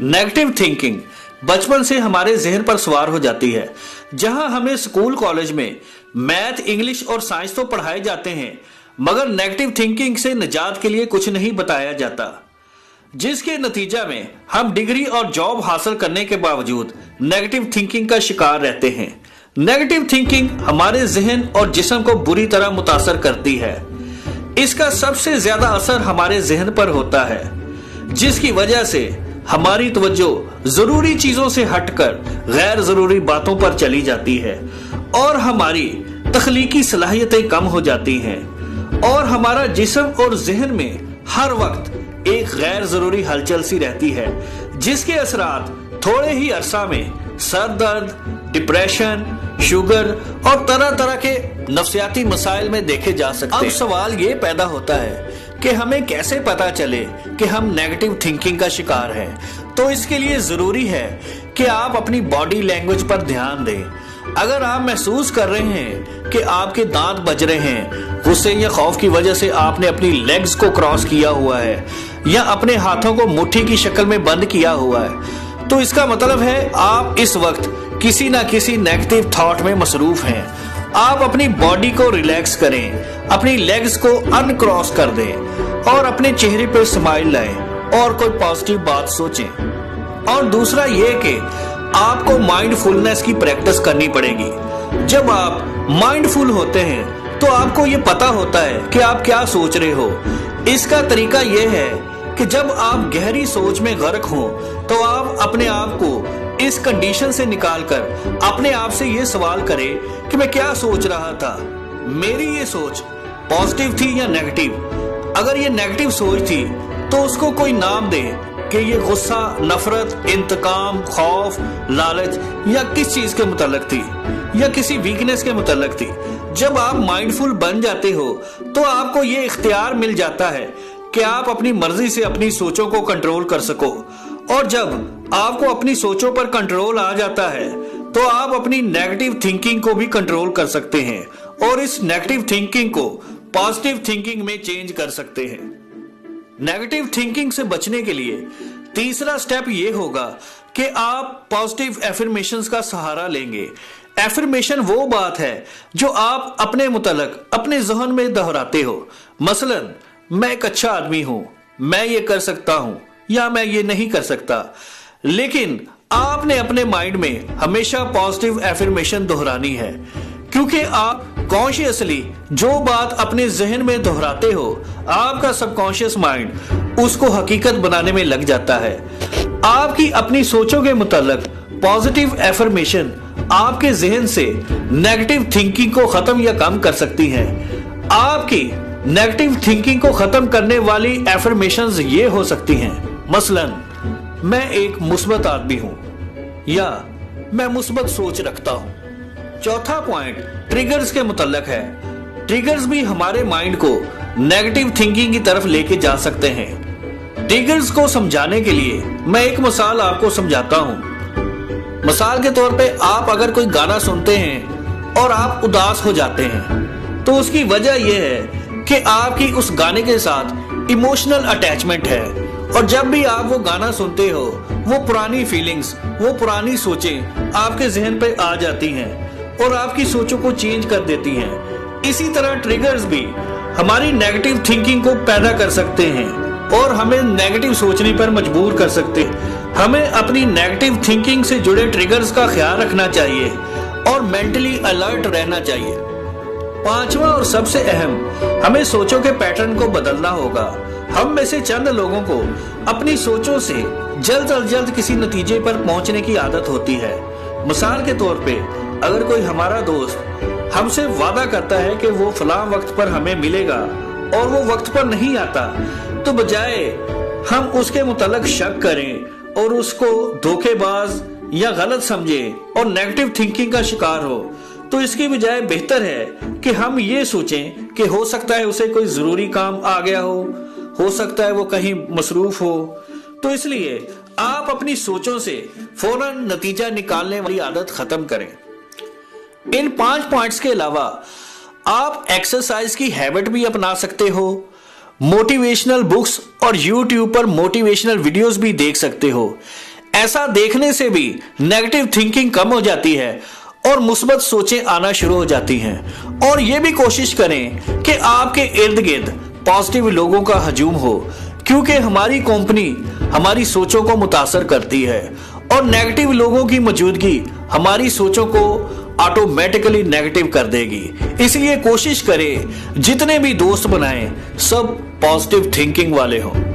Negative thinking बचपन से हमारे जहन पर सवार हो जाती है। जहां हमें स्कूल कॉलेज में मैथ, इंग्लिश और साइंस तो पढ़ाए जाते हैं, मगर नेगेटिव थिंकिंग से निजात के लिए कुछ नहीं बताया जाता, जिसके नतीजा में हम डिग्री और जॉब हासिल करने के बावजूद नेगेटिव थिंकिंग का शिकार रहते हैं। नेगेटिव थिंकिंग हमारे जहन और जिस्म को बुरी तरह मुतासर करती है। इसका सबसे ज्यादा असर हमारे जहन पर होता है, जिसकी वजह से हमारी तवज्जो जरूरी चीजों से हटकर गैर जरूरी बातों पर चली जाती है और हमारी तख्लीकी सलाहियतें कम हो जाती हैं और हमारा जिस्म और जहन में हर वक्त एक गैर जरूरी हलचल सी रहती है, जिसके असरात थोड़े ही अरसा में सर दर्द, डिप्रेशन, शुगर और तरह तरह के नफ्सियाती मसाइल में देखे जा सकते हैं। अब सवाल ये पैदा होता है कि हमें कैसे पता चले कि हम नेगेटिव थिंकिंग का शिकार हैं। तो इसके लिए जरूरी है कि आप अपनी बॉडी लैंग्वेज पर ध्यान दें। अगर आप महसूस कर रहे हैं कि आपके दांत बज रहे हैं, गुस्से या खौफ की वजह से आपने अपनी लेग्स को क्रॉस किया हुआ है या अपने हाथों को मुट्ठी की शक्ल में बंद किया हुआ है, तो इसका मतलब है आप इस वक्त किसी ना किसी नेगेटिव थॉट में मसरूफ हैं। आप अपनी बॉडी को रिलैक्स करें, अपनी लेग्स को अनक्रॉस कर दें और अपने चेहरे पर स्माइल लाएं और कोई पॉजिटिव बात सोचें। और दूसरा ये कि आपको माइंडफुलनेस की प्रैक्टिस करनी पड़ेगी। जब आप माइंडफुल होते हैं तो आपको ये पता होता है कि आप क्या सोच रहे हो। इसका तरीका ये है कि जब आप गहरी सोच में गर्क हो तो आप अपने आप को इस कंडीशन से निकालकर अपने आप से ये सवाल करें कि मैं क्या सोच रहा था, मेरी ये सोच पॉजिटिव थी या नेगेटिव। अगर ये नेगेटिव सोच थी तो उसको कोई नाम दे कि ये गुस्सा, नफरत, इंतकाम, खौफ, लालच या किस चीज के मुताल्लिक थी या किसी वीकनेस के मुताल्लिक थी। जब आप माइंडफुल बन जाते हो तो आपको ये इख्तियार मिल जाता है कि आप अपनी मर्जी से अपनी सोचों को कंट्रोल कर सको। और जब आपको अपनी सोचों पर कंट्रोल आ जाता है तो आप अपनी नेगेटिव थिंकिंग को भी कंट्रोल कर सकते हैं और इस नेगेटिव थिंकिंग को पॉजिटिव थिंकिंग में चेंज कर सकते हैं। नेगेटिव थिंकिंग से बचने के लिए तीसरा स्टेप ये होगा कि आप पॉजिटिव एफर्मेशंस का सहारा लेंगे। एफर्मेशन वो बात है जो आप अपने मुतल्लिक अपने ज़हन में दोहराते हो। मसलन, मैं एक अच्छा आदमी हूं, मैं ये कर सकता हूं या मैं ये नहीं कर सकता। लेकिन आपने अपने माइंड में हमेशा पॉजिटिव एफर्मेशन दोहरानी है, क्योंकि आप कॉन्शियसली जो बात अपने जहन में दोहराते हो, आपका सबकॉन्शियस माइंड उसको हकीकत बनाने में लग जाता है। आपकी अपनी सोचों के मुताल्लिक पॉजिटिव एफर्मेशन आपके जहन से नेगेटिव थिंकिंग को खत्म या कम कर सकती है। आपकी नेगेटिव थिंकिंग को खत्म करने वाली एफर्मेशंस ये हो सकती हैं, मसलन, मैं एक मुस्बत आदमी हूं या मैं मुस्बत सोच रखता हूं। चौथा पॉइंट ट्रिगर्स के मुतल्लिक है। ट्रिगर्स भी हमारे माइंड को नेगेटिव थिंकिंग की तरफ लेके जा सकते हैं। ट्रिगर्स को समझाने के लिए मैं एक मिसाल आपको समझाता हूं। मिसाल के तौर पे आप अगर कोई गाना सुनते हैं और आप उदास हो जाते हैं तो उसकी वजह यह है कि आपकी उस गाने के साथ इमोशनल अटैचमेंट है और जब भी आप वो गाना सुनते हो वो पुरानी फीलिंग्स, वो पुरानी सोचें आपके जहन पे आ जाती हैं और आपकी सोचों को चेंज कर देती हैं। इसी तरह ट्रिगर्स भी हमारी नेगेटिव थिंकिंग को पैदा कर सकते हैं और हमें नेगेटिव सोचने पर मजबूर कर सकते हैं। हमें अपनी नेगेटिव थिंकिंग से जुड़े ट्रिगर्स का ख्याल रखना चाहिए और मेंटली अलर्ट रहना चाहिए। पांचवा और सबसे अहम, हमें सोचों के पैटर्न को बदलना होगा। हम में से चंद लोगों को अपनी सोचों से जल्द अज जल्द किसी नतीजे पर पहुंचने की आदत होती है। मिसाल के तौर पे, अगर कोई हमारा दोस्त हमसे वादा करता है कि वो फलां वक्त पर हमें मिलेगा और वो वक्त पर नहीं आता, तो बजाय हम उसके मुताल्लिक शक करें और उसको धोखेबाज या गलत समझें और नेगेटिव थिंकिंग का शिकार हो, तो इसकी बजाय बेहतर है कि हम ये सोचें कि हो सकता है उसे कोई जरूरी काम आ गया हो सकता है वो कहीं मसरूफ हो। तो इसलिए आप अपनी सोचों से फौरन नतीजा निकालने वाली आदत खत्म करें। इन 5 पॉइंट्स के अलावा आप एक्सरसाइज की हैबिट भी अपना सकते हो, मोटिवेशनल बुक्स और YouTube पर मोटिवेशनल वीडियोस भी देख सकते हो। ऐसा देखने से भी नेगेटिव थिंकिंग कम हो जाती है और मुस्बत सोचें आना शुरू हो जाती हैं। और ये भी कोशिश करें कि आपके इर्द गिर्द पॉजिटिव लोगों का हजूम हो, क्योंकि हमारी कंपनी हमारी सोचों को मुतासर करती है और नेगेटिव लोगों की मौजूदगी हमारी सोचों को ऑटोमेटिकली नेगेटिव कर देगी। इसलिए कोशिश करें जितने भी दोस्त बनाएं सब पॉजिटिव थिंकिंग वाले हों।